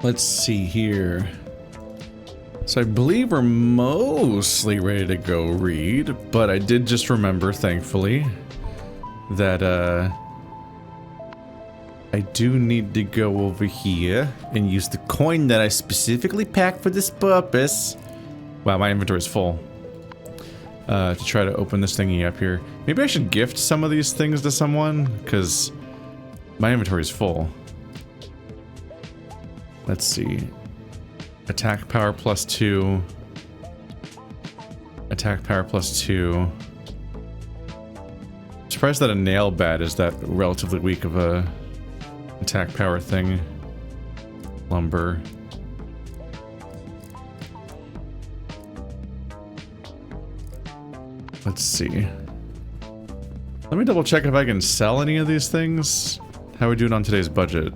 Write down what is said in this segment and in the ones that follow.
Let's see here. So I believe we're mostly ready to go read, but I did just remember, thankfully, that I do need to go over here and use the coin that I specifically packed for this purpose. Wow, my inventory is full. To try to open this thingy up here. Maybe I should gift some of these things to someone, because my inventory is full. Let's see. Attack power +2. Attack power +2. Surprised that a nail bat is that relatively weak of a attack power thing. Lumber. Let's see. Let me double check if I can sell any of these things. How are we doing on today's budget?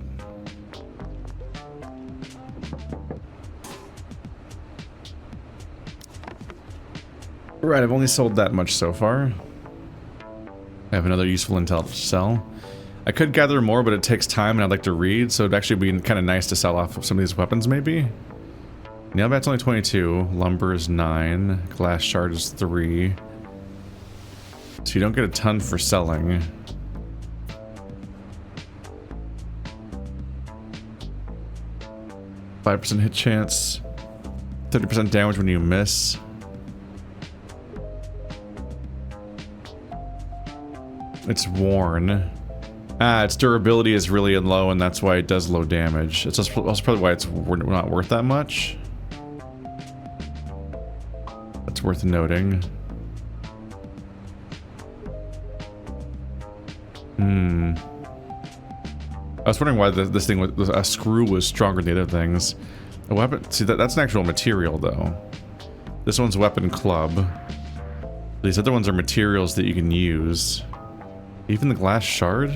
Right, I've only sold that much so far. I have another useful intel to sell. I could gather more, but it takes time and I'd like to read, so it'd actually be kind of nice to sell off some of these weapons, maybe. Nail bat's only 22, lumber is 9, glass shard is 3. So you don't get a ton for selling. %5 hit chance, 30% damage when you miss. It's worn. Ah, its durability is really low, and that's why it does low damage. It's also probably why it's not worth that much. That's worth noting. I was wondering why this thing with a screw was stronger than the other things. A weapon. See, that's an actual material, though. This one's weapon club. These other ones are materials that you can use. Even the glass shard?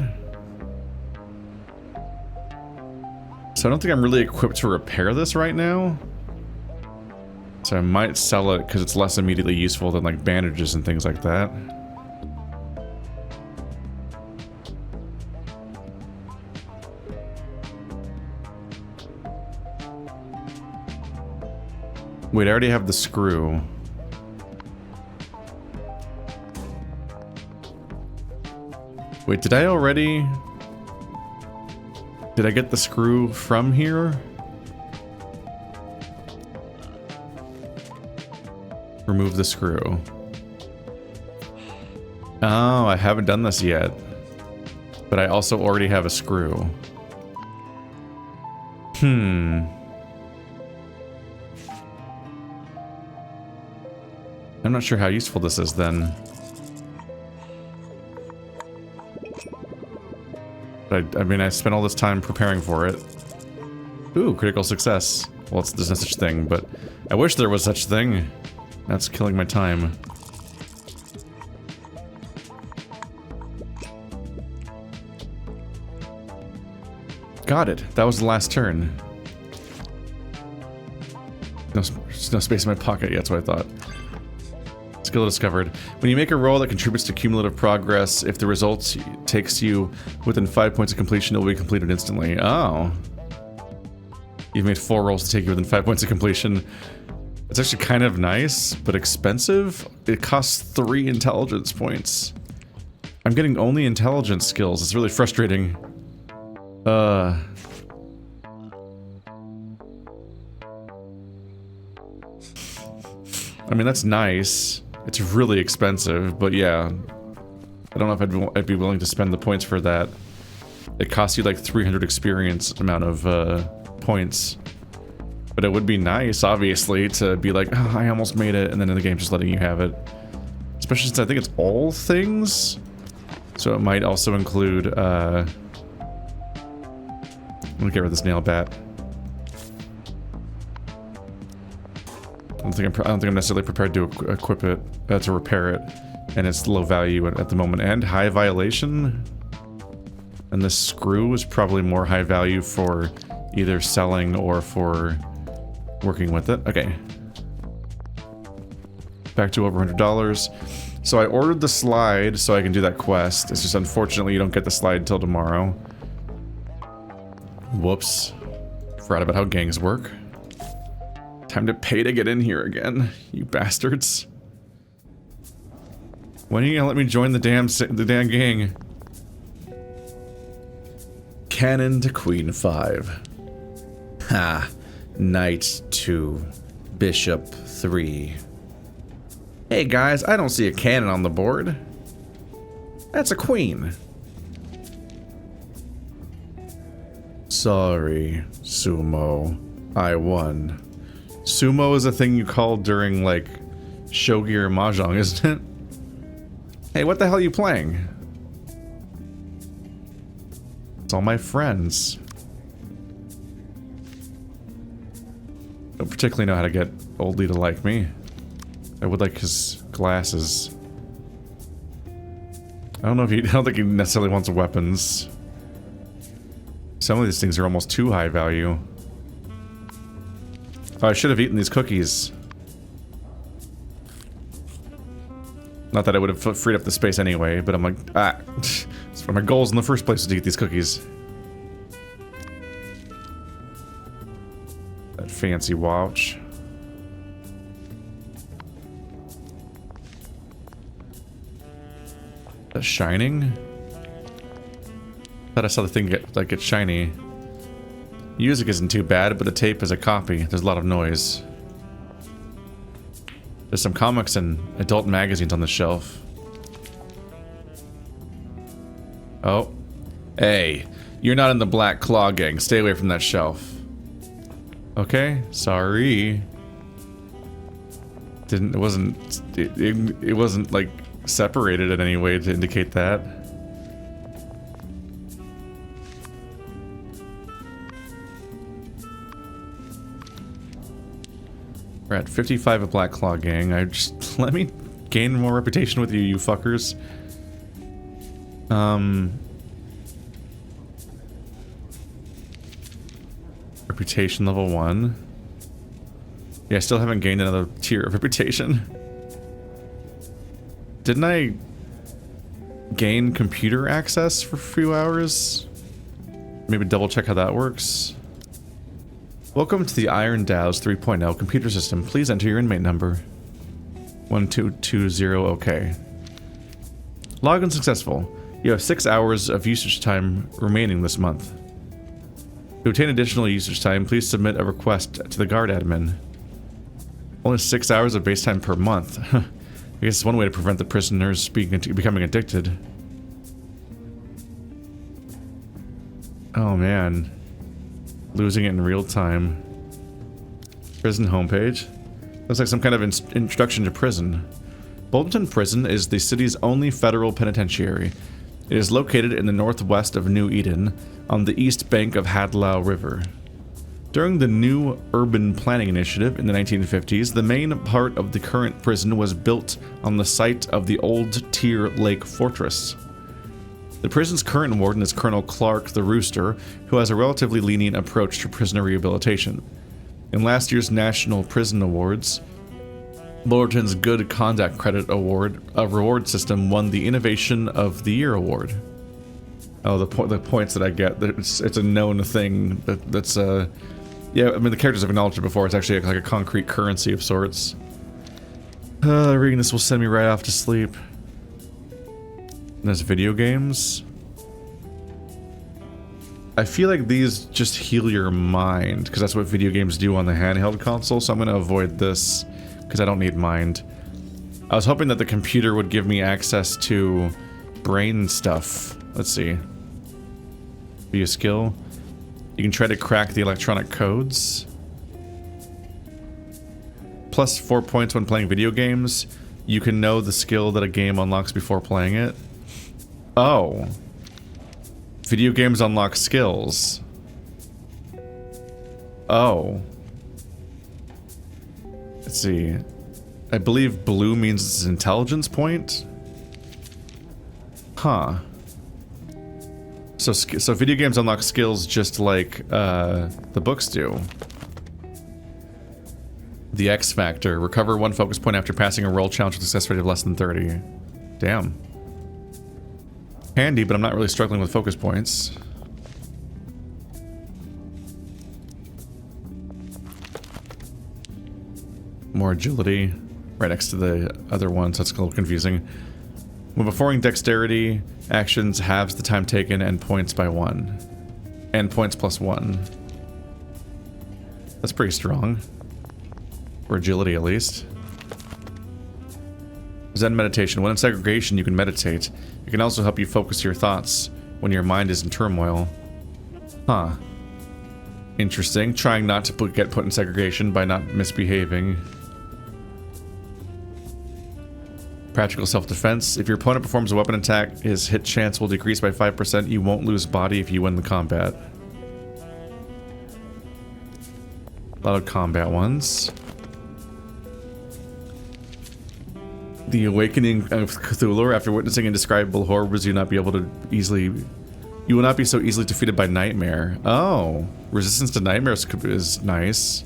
So I don't think I'm really equipped to repair this right now. So I might sell it because it's less immediately useful than like bandages and things like that. Wait, I already have the screw. Wait, did I already... Did I get the screw from here? Remove the screw. Oh, I haven't done this yet. But I also already have a screw. I'm not sure how useful this is then. But I mean, I spent all this time preparing for it. Ooh, critical success. Well, there's no such thing, but I wish there was such thing. That's killing my time. Got it. That was the last turn. There's no space in my pocket yet, that's what I thought. Skill discovered. When you make a roll that contributes to cumulative progress, if the result takes you within 5 points of completion, it will be completed instantly. Oh. You've made 4 rolls to take you within 5 points of completion. It's actually kind of nice, but expensive. It costs 3 intelligence points. I'm getting only intelligence skills. It's really frustrating. I mean, that's nice. It's really expensive, but yeah. I don't know if I'd be willing to spend the points for that. It costs you like 300 experience amount of points. But it would be nice, obviously, to be like, oh, I almost made it, and then in the game just letting you have it. Especially since I think it's all things. So it might also include, let me get rid of this nail bat. I don't think I'm necessarily prepared to equip it, to repair it, and it's low value at the moment, and high violation. And this screw is probably more high value for either selling or for working with it. Okay. Back to over $100. So I ordered the slide so I can do that quest. It's just unfortunately you don't get the slide until tomorrow. Whoops. Forgot about how gangs work. Time to pay to get in here again, you bastards. When are you gonna let me join the damn gang? Cannon to Queen 5. Ha. Knight 2. Bishop 3. Hey guys, I don't see a cannon on the board. That's a queen. Sorry, Sumo. I won. Sumo is a thing you call during, like, shogi or mahjong, isn't it? Hey, what the hell are you playing? It's all my friends. Don't particularly know how to get Oldie to like me. I would like his glasses. I don't think he necessarily wants weapons. Some of these things are almost too high value. Oh, I should have eaten these cookies. Not that I would have freed up the space anyway, but I'm like, it's one of my goals in the first place was to eat these cookies. That fancy watch. That shining? Thought I saw the thing get shiny. Music isn't too bad, but the tape is a copy. There's a lot of noise. There's some comics and adult magazines on the shelf. Oh. Hey, you're not in the Black Claw gang. Stay away from that shelf. Okay, sorry. It wasn't like separated in any way to indicate that. We're at 55 at Black Claw gang. Let me gain more reputation with you, you fuckers. Reputation level 1. Yeah, I still haven't gained another tier of reputation. Didn't I gain computer access for a few hours? Maybe double check how that works. Welcome to the Iron Dow's 3.0 computer system. Please enter your inmate number. 1220, okay. Login successful. You have 6 hours of usage time remaining this month. To obtain additional usage time, please submit a request to the guard admin. Only 6 hours of base time per month. I guess it's one way to prevent the prisoners becoming addicted. Oh man. Losing it in real time. Prison homepage. Looks like some kind of introduction to prison. Bolton Prison is the city's only federal penitentiary. It is located in the northwest of New Eden, on the east bank of Hadlow River. During the New Urban Planning Initiative in the 1950s, the main part of the current prison was built on the site of the old Tear Lake Fortress. The prison's current warden is Colonel Clark the Rooster, who has a relatively lenient approach to prisoner rehabilitation. In last year's National Prison Awards, Bulletin's Good Conduct Credit Award, a reward system, won the Innovation of the Year Award. Oh, the points that I get, it's a known thing that's yeah, I mean the characters have acknowledged it before. It's actually like a concrete currency of sorts. Reading this will send me right off to sleep. And there's video games. I feel like these just heal your mind, because that's what video games do on the handheld console, so I'm going to avoid this, because I don't need mind. I was hoping that the computer would give me access to brain stuff. Let's see. Be a skill. You can try to crack the electronic codes. Plus 4 points when playing video games. You can know the skill that a game unlocks before playing it. Oh. Video games unlock skills. Oh. Let's see. I believe blue means it's an intelligence point. Huh. So video games unlock skills just like the books do. The X Factor. Recover 1 focus point after passing a roll challenge with a success rate of less than 30. Damn. Handy, but I'm not really struggling with focus points. more agility right next to the other one, so it's a little confusing. When performing dexterity actions, halves the time taken and points by 1. And points plus 1. That's pretty strong. For agility, at least. Zen meditation. When in segregation, you can meditate. It can also help you focus your thoughts when your mind is in turmoil. Huh. Interesting. Trying not to get put in segregation by not misbehaving. Practical self-defense. If your opponent performs a weapon attack, his hit chance will decrease by 5%. You won't lose body if you win the combat. A lot of combat ones. The awakening of Cthulhu. After witnessing indescribable horrors, you will not be so easily defeated by nightmare. Oh, resistance to nightmares is nice.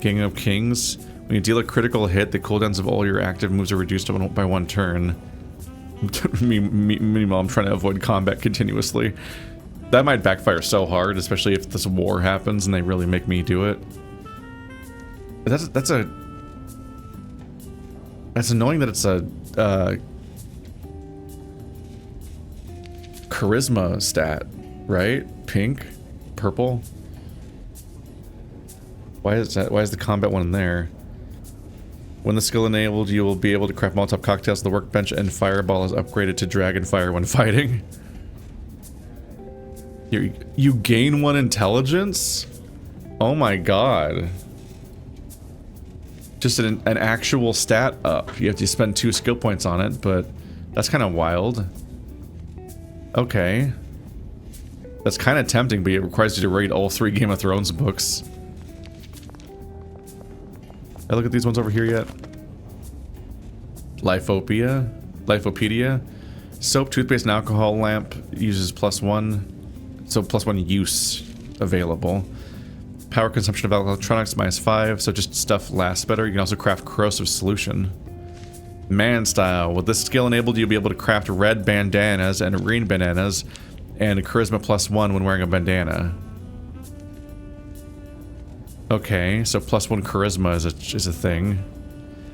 King of Kings. When you deal a critical hit, the cooldowns of all your active moves are reduced by 1 turn. Meanwhile, I'm trying to avoid combat continuously. That might backfire so hard, especially if this war happens and they really make me do it. That's annoying that it's a charisma stat, right? Pink, purple. Why is that? Why is the combat one in there? When the skill enabled, you will be able to craft Molotov cocktails. The workbench and fireball is upgraded to dragon fire when fighting. You gain 1 intelligence? Oh my god. Just an actual stat up. You have to spend 2 skill points on it, but that's kind of wild. Okay. That's kind of tempting, but it requires you to read all 3 Game of Thrones books. I look at these ones over here yet? Lifopedia. Soap, toothpaste, and alcohol lamp uses +1. So +1 use available. Power consumption of electronics -5, so just stuff lasts better. You can also craft corrosive solution. Man style. With this skill enabled, you'll be able to craft red bandanas and green bandanas and charisma +1 when wearing a bandana. Okay, so +1 charisma is a thing.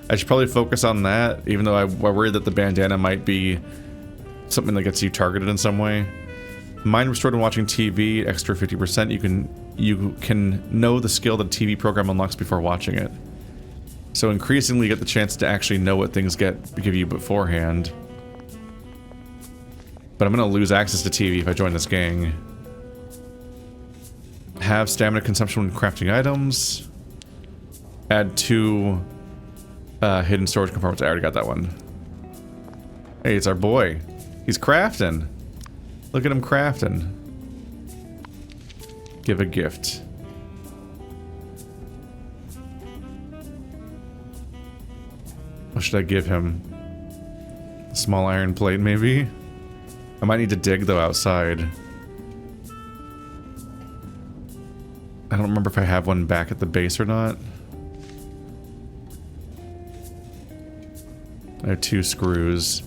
I should probably focus on that, even though I worry that the bandana might be something that gets you targeted in some way. Mind restored when watching TV, extra 50%. You can know the skill that a TV program unlocks before watching it. So increasingly you get the chance to actually know what things give you beforehand. But I'm gonna lose access to TV if I join this gang. Have stamina consumption when crafting items. Add 2 hidden storage compartments. I already got that one. Hey, it's our boy. He's crafting. Look at him crafting. Give a gift. What should I give him? A small iron plate, maybe? I might need to dig, though, outside. I don't remember if I have one back at the base or not. I have 2 screws.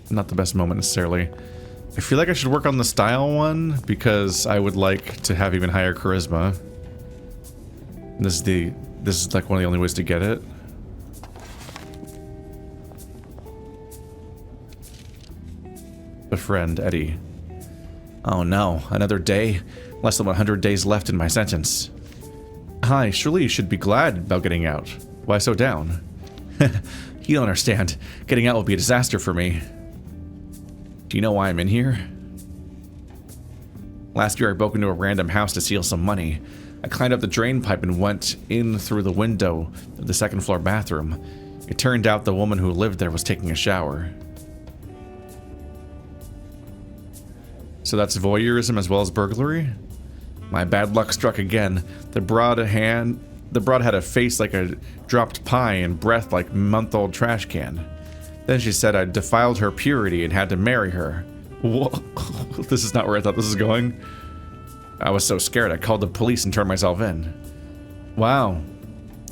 Not the best moment necessarily. I feel like I should work on the style one because I would like to have even higher charisma. And this is like one of the only ways to get it. Befriend Eddie. Oh no, another day? Less than 100 days left in my sentence. Hi, surely you should be glad about getting out. Why so down? You don't understand. Getting out will be a disaster for me. Do you know why I'm in here? Last year I broke into a random house to steal some money. I climbed up the drain pipe and went in through the window of the 2nd floor bathroom. It turned out the woman who lived there was taking a shower. So that's voyeurism as well as burglary? My bad luck struck again. The broad had a face like a dropped pie and breath like month-old trash can. Then she said I'd defiled her purity and had to marry her. Whoa. This is not where I thought this was going. I was so scared I called the police and turned myself in. Wow.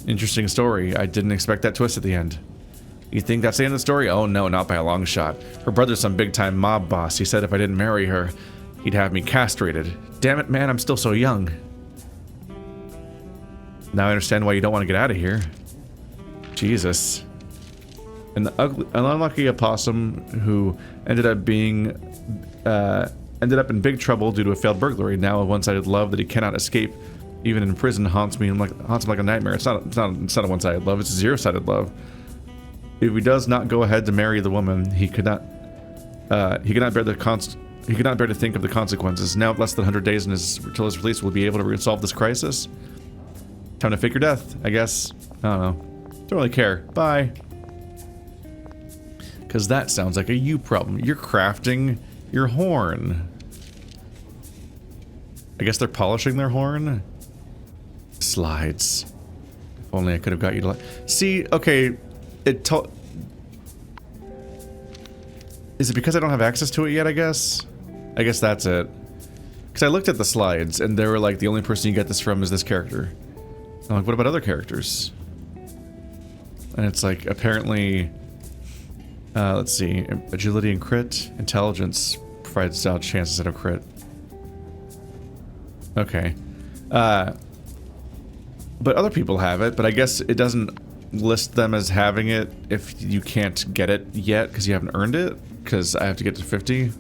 Interesting story. I didn't expect that twist at the end. You think that's the end of the story? Oh no, not by a long shot. Her brother's some big-time mob boss. He said if I didn't marry her, he'd have me castrated. Damn it, man, I'm still so young. Now I understand why you don't want to get out of here. Jesus. An unlucky opossum who ended up in big trouble due to a failed burglary. Now a one-sided love that he cannot escape, even in prison, haunts him like a nightmare. It's not a one-sided love. It's a zero-sided love. If he does not go ahead to marry the woman, he could not bear to think of the consequences. Now, less than 100 days until his release, will be able to resolve this crisis. Time to fake your death, I guess. I don't know. Don't really care. Bye. Because that sounds like a you problem. You're crafting your horn. I guess they're polishing their horn. Slides. If only I could have got you to see, okay. Is it because I don't have access to it yet, I guess? I guess that's it. Because I looked at the slides, and they were like, the only person you get this from is this character. I'm like, what about other characters? And it's like, apparently... let's see. Agility and crit. Intelligence provides out chances at a crit. Okay. But other people have it, but I guess it doesn't list them as having it if you can't get it yet because you haven't earned it, because I have to get to 50.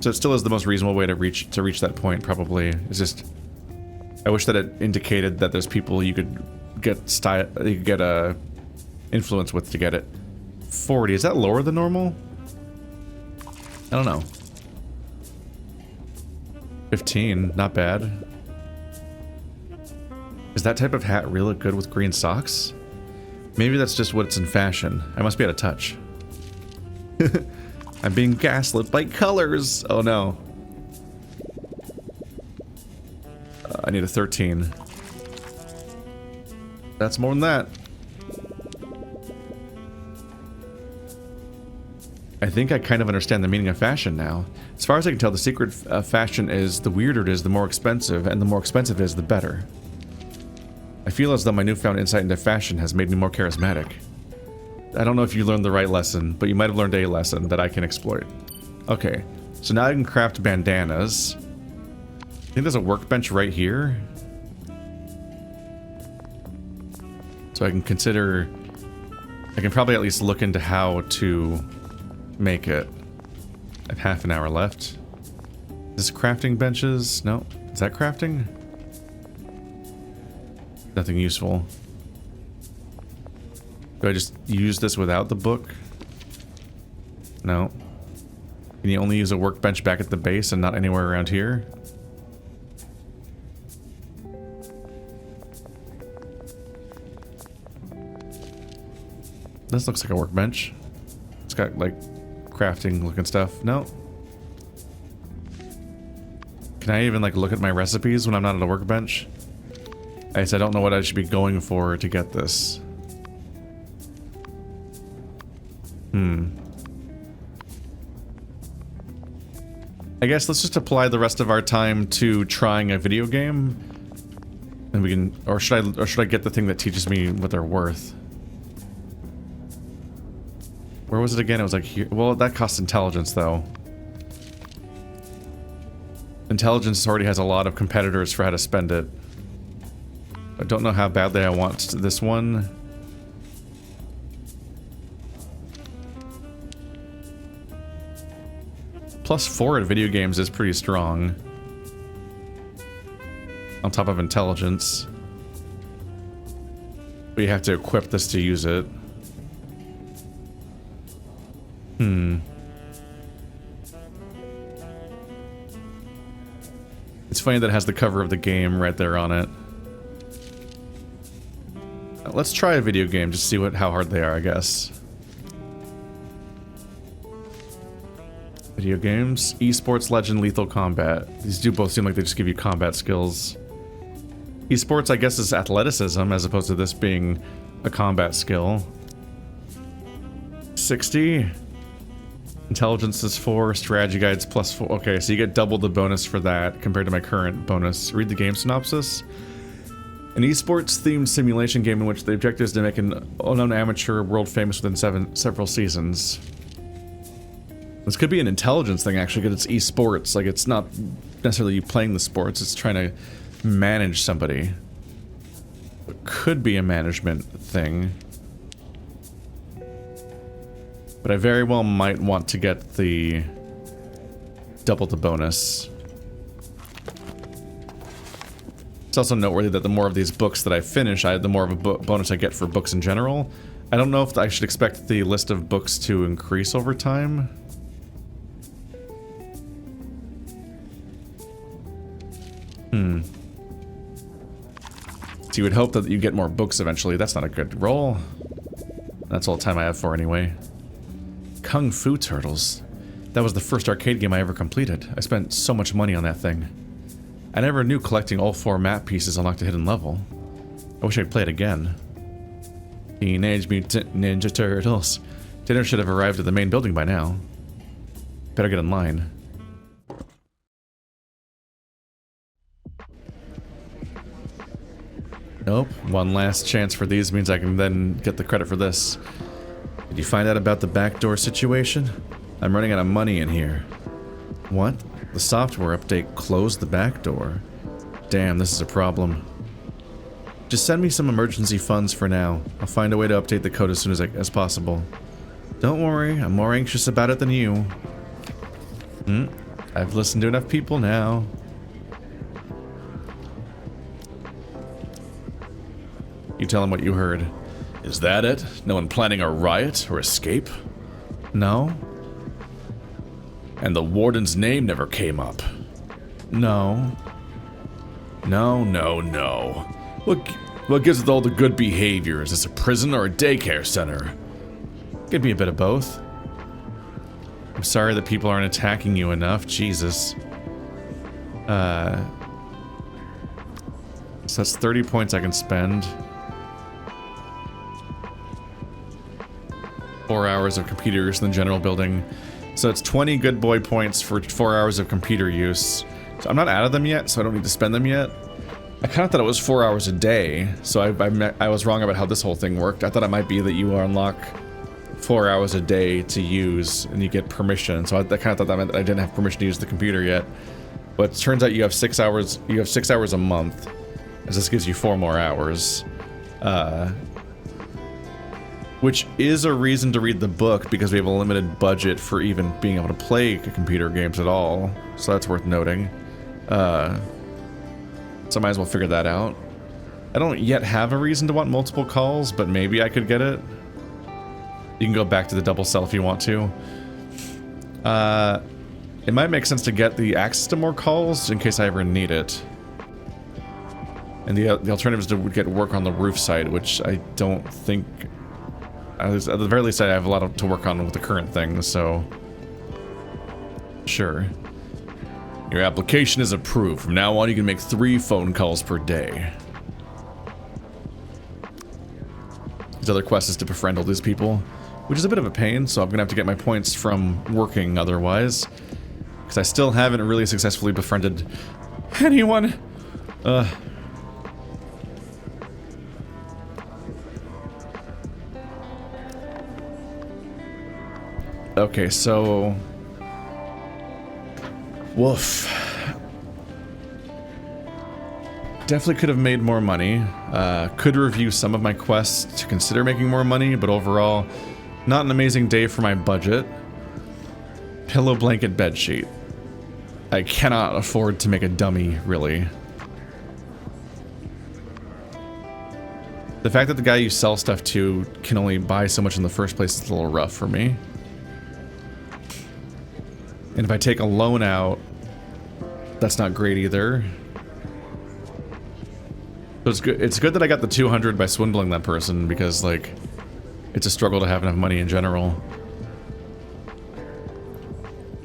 So it still is the most reasonable way to reach that point, probably. It's just, I wish that it indicated that there's people you could get influence with to get it. 40, is that lower than normal? I don't know. 15, not bad. Is that type of hat really good with green socks? Maybe that's just what's in fashion. I must be out of touch. I'm being gaslit by colors. Oh no. I need a 13. That's more than that. I think I kind of understand the meaning of fashion now. As far as I can tell, the secret of fashion is the weirder it is, the more expensive, and the more expensive it is, the better. I feel as though my newfound insight into fashion has made me more charismatic. I don't know if you learned the right lesson, but you might have learned a lesson that I can exploit. Okay, so now I can craft bandanas. I think there's a workbench right here. So I can consider... I can probably at least look into how to make it. I have half an hour left. Is this crafting benches? No. Is that crafting? Nothing useful. Do I just use this without the book? No. Can you only use a workbench back at the base and not anywhere around here? This looks like a workbench. It's got like crafting looking stuff. No. Can I even like look at my recipes when I'm not at a workbench? I guess I don't know what I should be going for to get this. I guess let's just apply the rest of our time to trying a video game. And we can, or should I get the thing that teaches me what they're worth? Where was it again? It was like here. Well, that costs intelligence though. Intelligence already has a lot of competitors for how to spend it. I don't know how badly I want this one. +4 at video games is pretty strong. On top of intelligence. But you have to equip this to use it. It's funny that it has the cover of the game right there on it. Let's try a video game, just see how hard they are, I guess. Video games. Esports, Legend, Lethal Combat. These do both seem like they just give you combat skills. Esports, I guess, is athleticism, as opposed to this being a combat skill. 60. Intelligence is 4. Strategy guides +4. Okay, so you get double the bonus for that compared to my current bonus. Read the game synopsis. An esports themed simulation game in which the objective is to make an unknown amateur world famous within several seasons. This could be an intelligence thing actually, because it's esports. Like, it's not necessarily you playing the sports, it's trying to manage somebody. It could be a management thing. But I very well might want to get the double the bonus. It's also noteworthy that the more of these books that I finish, the more of a bonus I get for books in general. I don't know if I should expect the list of books to increase over time. So you would hope that you get more books eventually. That's not a good roll. That's all the time I have for anyway. Kung Fu Turtles. That was the first arcade game I ever completed. I spent so much money on that thing. I never knew collecting all 4 map pieces unlocked a hidden level. I wish I'd play it again. Teenage Mutant Ninja Turtles. Dinner should have arrived at the main building by now. Better get in line. Nope, one last chance for these means I can then get the credit for this. Did you find out about the backdoor situation? I'm running out of money in here. What? The software update closed the backdoor. Damn, this is a problem. Just send me some emergency funds for now. I'll find a way to update the code as soon as possible. Don't worry, I'm more anxious about it than you. I've listened to enough people now. You tell him what you heard. Is that it? No one planning a riot or escape? No. And the warden's name never came up? No. No. What gives it all the good behavior? Is this a prison or a daycare center? Could be a bit of both. I'm sorry that people aren't attacking you enough. Jesus. So that's 30 points I can spend. 4 hours of computer use in the general building. So it's 20 good boy points for 4 hours of computer use. So I'm not out of them yet, so I don't need to spend them yet. I kind of thought it was 4 hours a day, so I was wrong about how this whole thing worked. I thought it might be that you unlock 4 hours a day to use, and you get permission. So I kind of thought that meant that I didn't have permission to use the computer yet. But it turns out you have 6 hours. You have 6 hours a month, as this gives you 4 more hours. Which is a reason to read the book, because we have a limited budget for even being able to play computer games at all. So that's worth noting. So I might as well figure that out. I don't yet have a reason to want multiple calls, but maybe I could get it. You can go back to the double cell if you want to. It might make sense to get the access to more calls in case I ever need it. And the alternative is to get work on the roof side, which I don't think... At the very least, I have a lot to work on with the current thing, so... Sure. Your application is approved. From now on, you can make 3 phone calls per day. His other quest is to befriend all these people, which is a bit of a pain, so I'm gonna have to get my points from working otherwise. Because I still haven't really successfully befriended anyone. Okay, so... Woof. Definitely could have made more money. Could review some of my quests to consider making more money, but overall, not an amazing day for my budget. Pillow blanket bedsheet. I cannot afford to make a dummy, really. The fact that the guy you sell stuff to can only buy so much in the first place is a little rough for me. And if I take a loan out, that's not great either. So it's good that I got the 200 by swindling that person, because, like, it's a struggle to have enough money in general.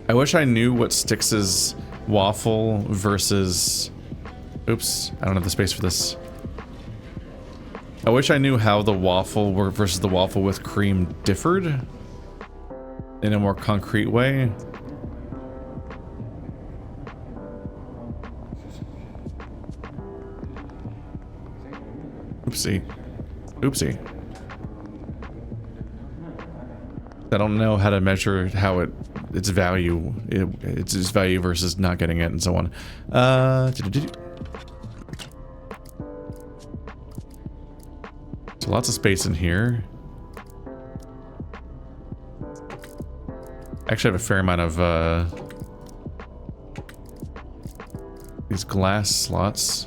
I wish I knew what Styx's waffle versus... Oops, I don't have the space for this. I wish I knew how the waffle versus the waffle with cream differed in a more concrete way. Oopsie. Oopsie. I don't know how to measure how its value, its value versus not getting it and so on. So lots of space in here. Actually, I have a fair amount of these glass slots.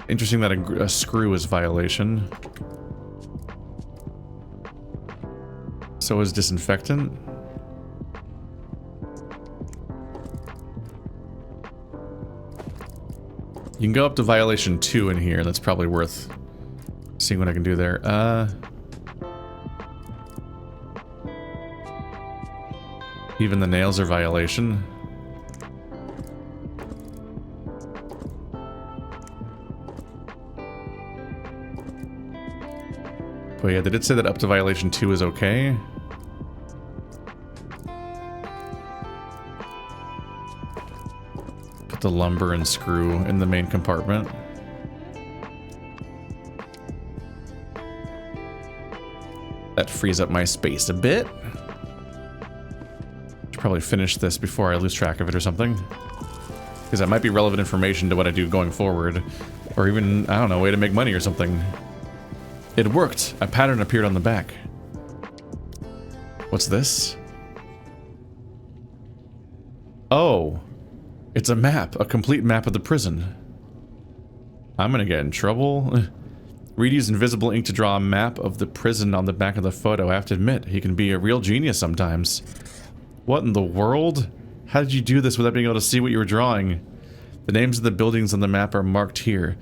Interesting that a screw is violation. So is disinfectant. You can go up to violation 2 in here. That's probably worth seeing what I can do there. Even the nails are violation. But yeah, they did say that up to violation 2 is okay. Put the lumber and screw in the main compartment. That frees up my space a bit. Should probably finish this before I lose track of it or something. Because that might be relevant information to what I do going forward. Or even, I don't know, a way to make money or something. It worked. A pattern appeared on the back. What's this? Oh. It's a map. A complete map of the prison. I'm gonna get in trouble. Reed used invisible ink to draw a map of the prison on the back of the photo. I have to admit, he can be a real genius sometimes. What in the world? How did you do this without being able to see what you were drawing? The names of the buildings on the map are marked here.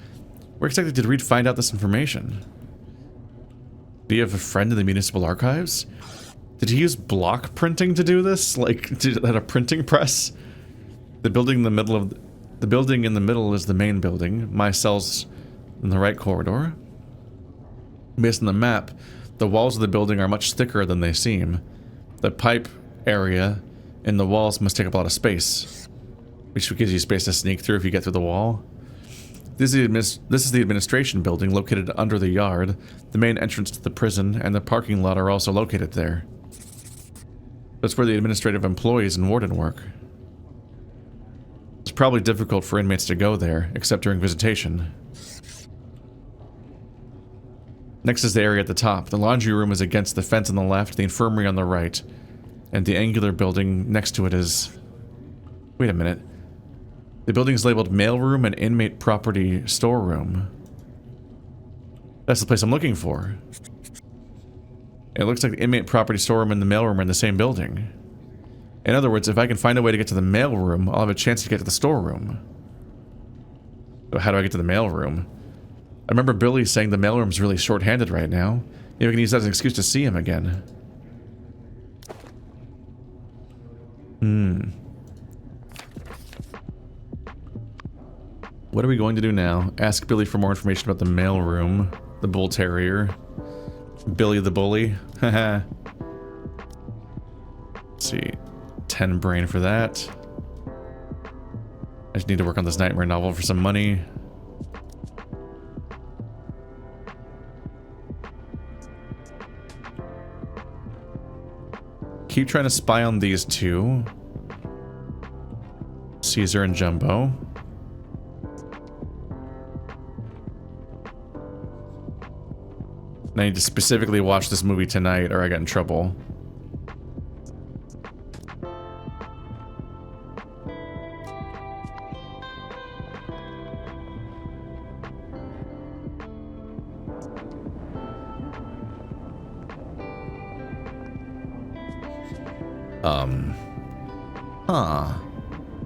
Where exactly did Reed find out this information? Do you have a friend in the municipal archives? Did he use block printing to do this? Like, at a printing press? The building in the middle is the main building. My cell's in the right corridor. Based on the map, the walls of the building are much thicker than they seem. The pipe area in the walls must take up a lot of space, which gives you space to sneak through if you get through the wall. This is the administration building located under the yard. The main entrance to the prison and the parking lot are also located there. That's where the administrative employees and warden work. It's probably difficult for inmates to go there, except during visitation. Next is the area at the top. The laundry room is against the fence on the left, the infirmary on the right, and the angular building next to it is... Wait a minute. The building is labeled mailroom and inmate property storeroom. That's the place I'm looking for. It looks like the inmate property storeroom and the mailroom are in the same building. In other words, if I can find a way to get to the mailroom, I'll have a chance to get to the storeroom. But how do I get to the mailroom? I remember Billy saying the mailroom's really short-handed right now. Maybe we can use that as an excuse to see him again. What are we going to do now? Ask Billy for more information about the mailroom. The bull terrier. Billy the bully. Haha. Let's see. 10 brain for that. I just need to work on this nightmare novel for some money. Keep trying to spy on these two. Caesar and Jumbo. And I need to specifically watch this movie tonight or I get in trouble.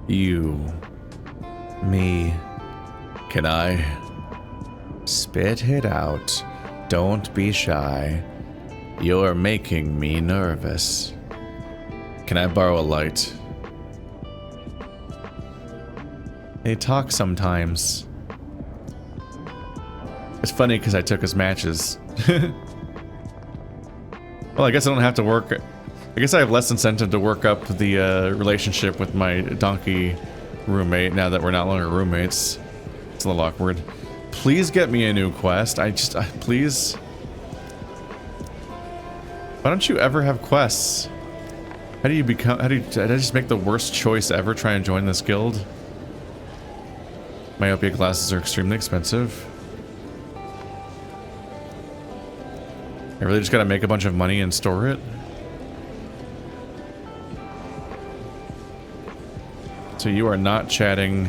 You. Me. Can I? Spit it out. Don't be shy. You're making me nervous. Can I borrow a light? They talk sometimes. It's funny because I took his matches. Well, I guess I don't have to work... I guess I have less incentive to work up the relationship with my donkey roommate now that we're not longer roommates. It's a little awkward. Please get me a new quest. Please. Why don't you ever have quests? How do you did I just make the worst choice ever try and join this guild? Myopia glasses are extremely expensive. I really just gotta make a bunch of money and store it? So you are not chatting.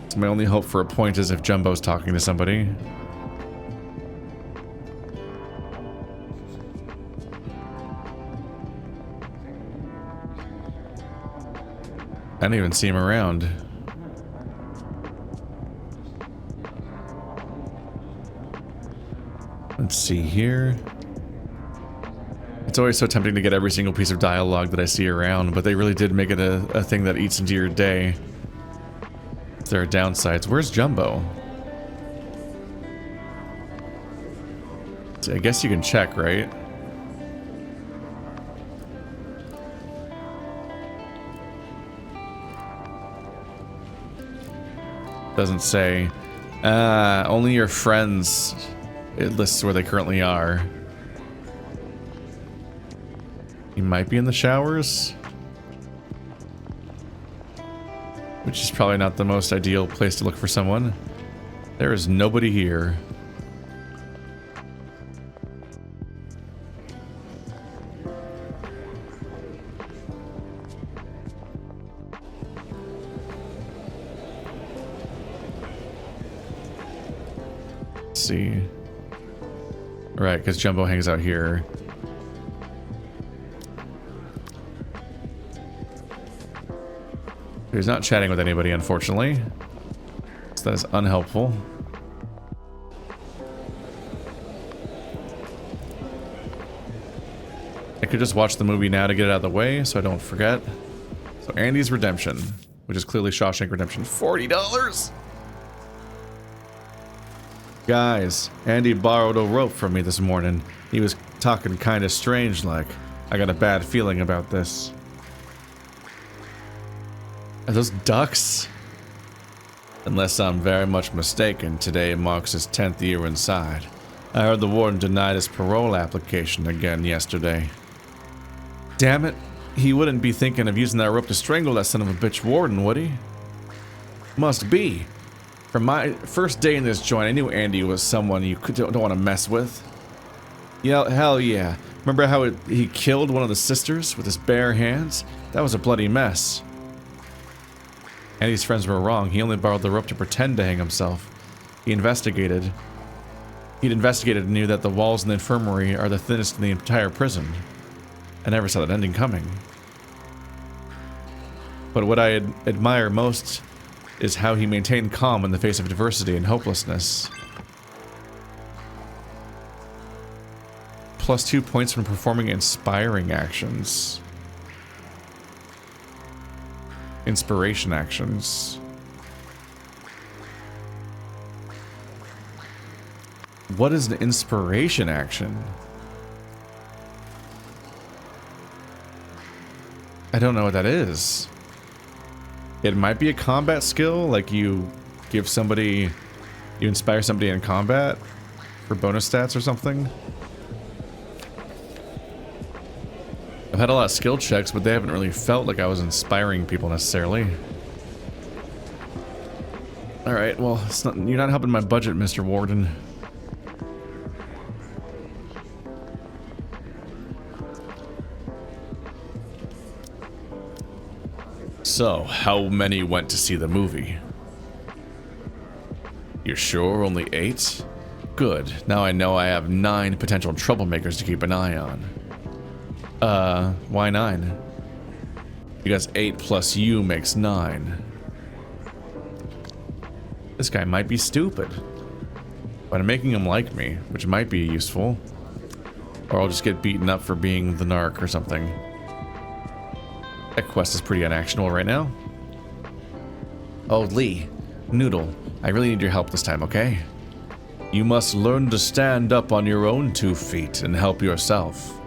So my only hope for a point is if Jumbo's talking to somebody. I don't even see him around. Let's see here. It's always so tempting to get every single piece of dialogue that I see around, but they really did make it a thing that eats into your day. There are downsides. Where's Jumbo? I guess you can check, right? Doesn't say. Only your friends. It lists where they currently are. He might be in the showers. Which is probably not the most ideal place to look for someone. There is nobody here. Let's see. Right, because Jumbo hangs out here. He's not chatting with anybody, unfortunately. So that is unhelpful. I could just watch the movie now to get it out of the way so I don't forget. So Andy's Redemption, which is clearly Shawshank Redemption. $40! Guys, Andy borrowed a rope from me this morning. He was talking kind of strange like. I got a bad feeling about this. Are those ducks? Unless I'm very much mistaken, today marks his 10th year inside. I heard the warden denied his parole application again yesterday. Damn it, he wouldn't be thinking of using that rope to strangle that son of a bitch warden, would he? Must be. From my first day in this joint, I knew Andy was someone you don't want to mess with. Yeah, hell yeah. Remember how he killed one of the sisters with his bare hands? That was a bloody mess. Andy's friends were wrong. He only borrowed the rope to pretend to hang himself. He'd investigated and knew that the walls in the infirmary are the thinnest in the entire prison. I never saw that ending coming. But what I admire most is how he maintained calm in the face of adversity and hopelessness. Plus 2 points from performing inspiring actions. Inspiration actions. What is an inspiration action? I don't know what that is. It might be a combat skill, like you give somebody, you inspire somebody in combat for bonus stats or something. I've had a lot of skill checks, but they haven't really felt like I was inspiring people necessarily. Alright, well, you're not helping my budget, Mr. Warden. So, how many went to see the movie? You're sure only 8? Good, now I know I have 9 potential troublemakers to keep an eye on. Why 9? Because 8 plus you makes 9. This guy might be stupid. But I'm making him like me, which might be useful. Or I'll just get beaten up for being the narc or something. That quest is pretty unactionable right now. Oh, Lee. Noodle, I really need your help this time, okay? You must learn to stand up on your own 2 feet and help yourself.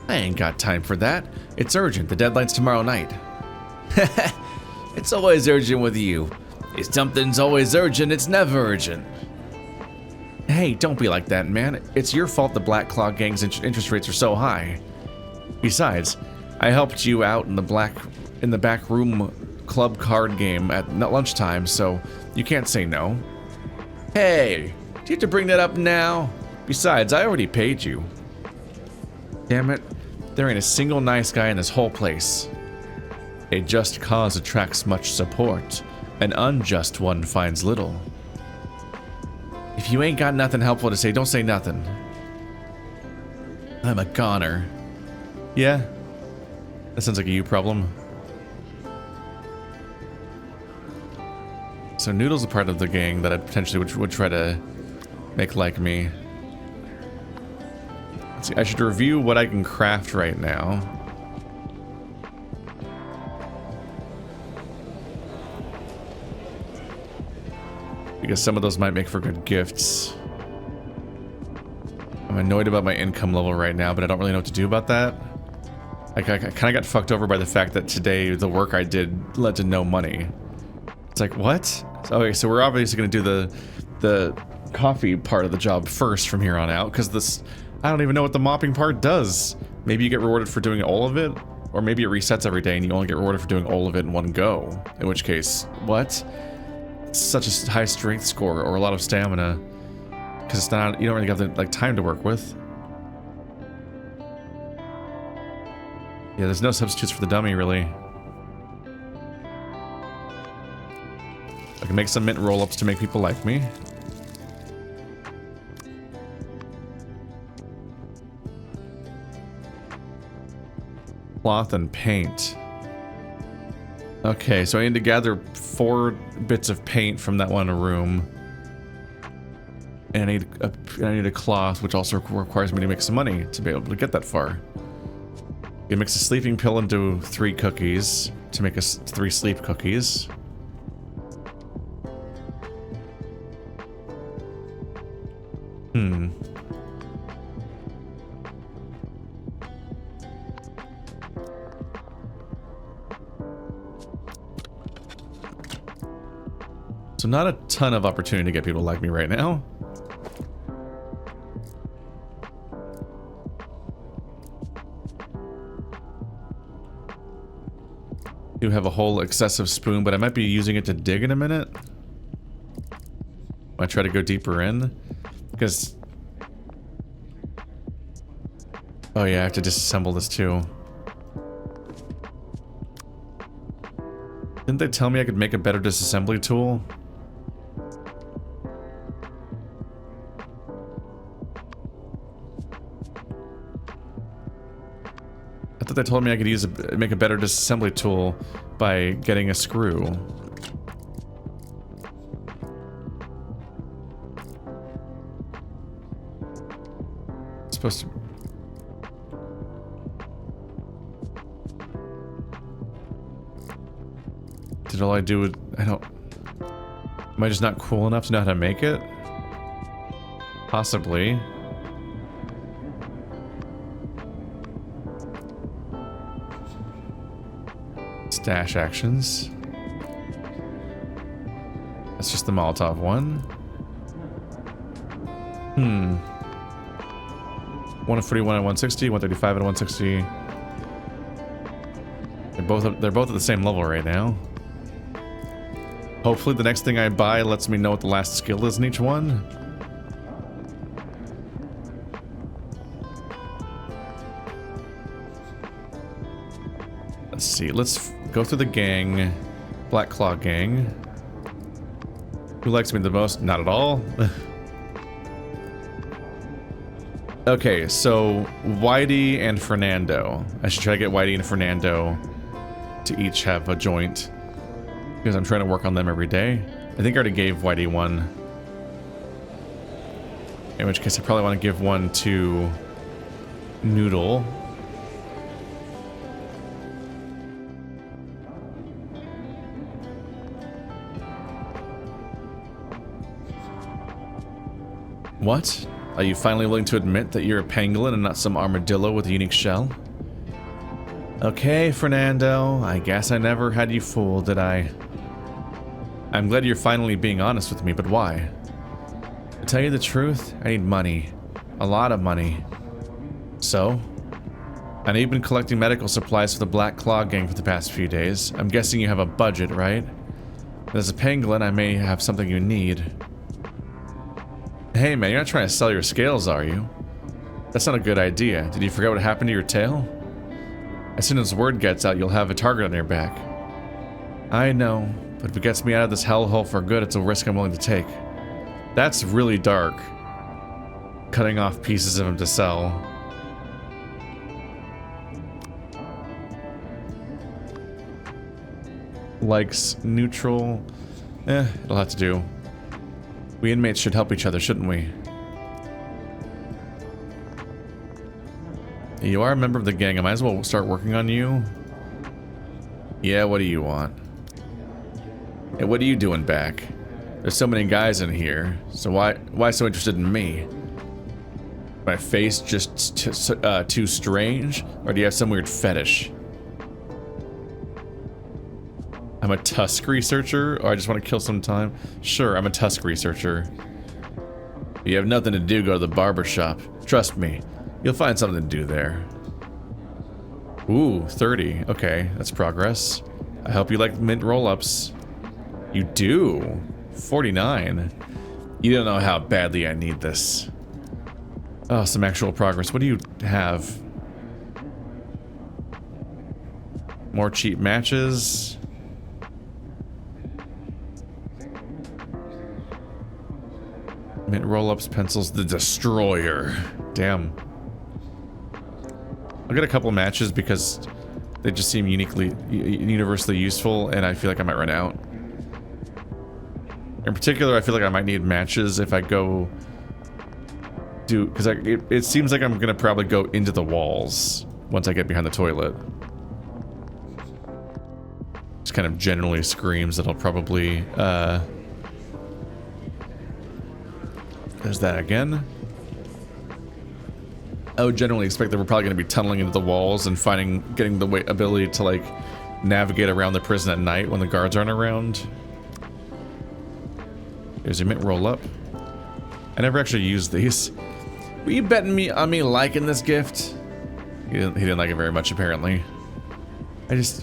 I ain't got time for that. It's urgent. The deadline's tomorrow night. It's always urgent with you. If something's always urgent, it's never urgent. Hey, don't be like that, man. It's your fault the Black Claw Gang's interest rates are so high. Besides, I helped you out in the back room club card game at lunchtime, so you can't say no. Hey, do you have to bring that up now? Besides, I already paid you. Damn it, there ain't a single nice guy in this whole place. A just cause attracts much support. An unjust one finds little. If you ain't got nothing helpful to say, don't say nothing. I'm a goner. Yeah? That sounds like a you problem. So Noodle's a part of the gang that I potentially would try to make like me. Let's see, I should review what I can craft right now. Because some of those might make for good gifts. I'm annoyed about my income level right now, but I don't really know what to do about that. I kind of got fucked over by the fact that today the work I did led to no money. It's like, what? Okay, so we're obviously going to do the coffee part of the job first from here on out, because this, I don't even know what the mopping part does. Maybe you get rewarded for doing all of it, or maybe it resets every day and you only get rewarded for doing all of it in one go. In which case, what? It's such a high strength score or a lot of stamina, because it's not, you don't really have the like time to work with. Yeah, there's no substitutes for the dummy, really. I can make some mint roll-ups to make people like me. Cloth and paint. Okay, so I need to gather 4 bits of paint from that one room. And I need a cloth, which also requires me to make some money to be able to get that far. You mix a sleeping pill into 3 cookies to make us 3 sleep cookies. So not a ton of opportunity to get people like me right now. Do have a whole excessive spoon, but I might be using it to dig in a minute. I try to go deeper in, because... Oh yeah, I have to disassemble this too. Didn't they tell me I could make a better disassembly tool? I thought they told me I could make a better disassembly tool by getting a screw. It's supposed to... Did all I do with... I don't... Am I just not cool enough to know how to make it? Possibly. Stash actions. That's just the Molotov one. 141 and 160, 135 and 160. They're both at the same level right now. Hopefully the next thing I buy lets me know what the last skill is in each one. Let's see, let's go through the gang. Black Claw gang. Who likes me the most? Not at all. Okay, so Whitey and Fernando. I should try to get Whitey and Fernando to each have a joint, because I'm trying to work on them every day. I think I already gave Whitey one. In which case I probably want to give one to Noodle. What? Are you finally willing to admit that you're a pangolin and not some armadillo with a unique shell? Okay, Fernando. I guess I never had you fooled, did I? I'm glad you're finally being honest with me, but why? To tell you the truth, I need money. A lot of money. So? I know you've been collecting medical supplies for the Black Claw gang for the past few days. I'm guessing you have a budget, right? As a pangolin, I may have something you need. Hey man, you're not trying to sell your scales, are you? That's not a good idea. Did you forget what happened to your tail? As soon as word gets out, you'll have a target on your back. I know, but if it gets me out of this hellhole for good, it's a risk I'm willing to take. That's really dark. Cutting off pieces of him to sell. Likes neutral. It'll have to do. We inmates should help each other, shouldn't we? You are a member of the gang. I might as well start working on you. Yeah, what do you want? Hey, what are you doing back? There's so many guys in here. So why so interested in me? My face just too strange? Or do you have some weird fetish? I'm a tusk researcher, or I just want to kill some time? Sure, I'm a tusk researcher. If you have nothing to do, go to the barber shop. Trust me, you'll find something to do there. Ooh, 30. Okay, that's progress. I hope you like mint roll-ups. You do? 49. You don't know how badly I need this. Oh, some actual progress. What do you have? More cheap matches. Mint roll-ups, pencils, the destroyer. Damn. I'll get a couple matches because they just seem universally useful, and I feel like I might run out. In particular, I feel like I might need matches if I go do, because it seems like I'm gonna probably go into the walls once I get behind the toilet. Just kind of generally screams that I'll probably there's that again. I would generally expect that we're probably going to be tunneling into the walls and getting the ability to like navigate around the prison at night when the guards aren't around. There's a mint roll up. I never actually used these. Were you betting on me liking this gift? He didn't like it very much apparently.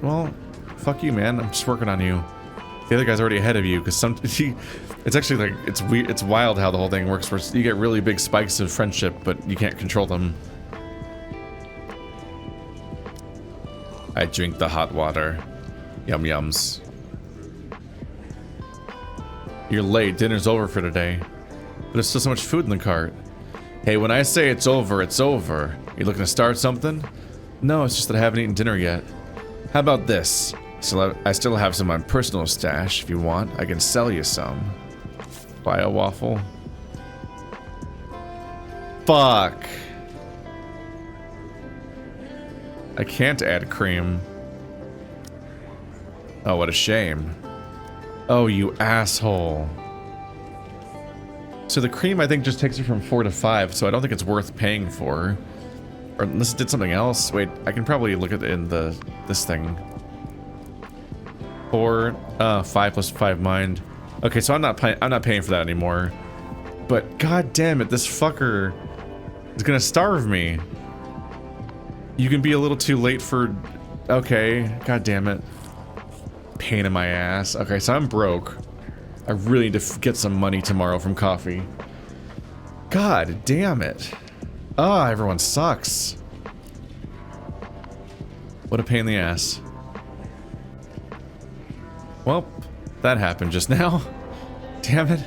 Well, fuck you, man. I'm just working on you. The other guy's already ahead of you because it's actually like it's weird. It's wild how the whole thing works. Where you get really big spikes of friendship, but you can't control them. I drink the hot water. Yum yums. You're late. Dinner's over for today, but there's still so much food in the cart. Hey, when I say it's over, it's over. You looking to start something? No, it's just that I haven't eaten dinner yet. How about this? So I still have some on personal stash. If you want, I can sell you some. Buy a waffle. Fuck. I can't add cream. Oh, what a shame. Oh, you asshole. So the cream, I think, just takes it from 4 to 5, so I don't think it's worth paying for. Or unless it did something else. Wait, I can probably look at it in this thing. 4, 5 plus 5 mind. Okay, so I'm not paying for that anymore. But god damn it, this fucker is gonna starve me. You can be a little too late for. Okay, god damn it. Pain in my ass. Okay, so I'm broke. I really need to get some money tomorrow from coffee. God damn it. Ah, everyone sucks. What a pain in the ass. Well, that happened just now. Damn it.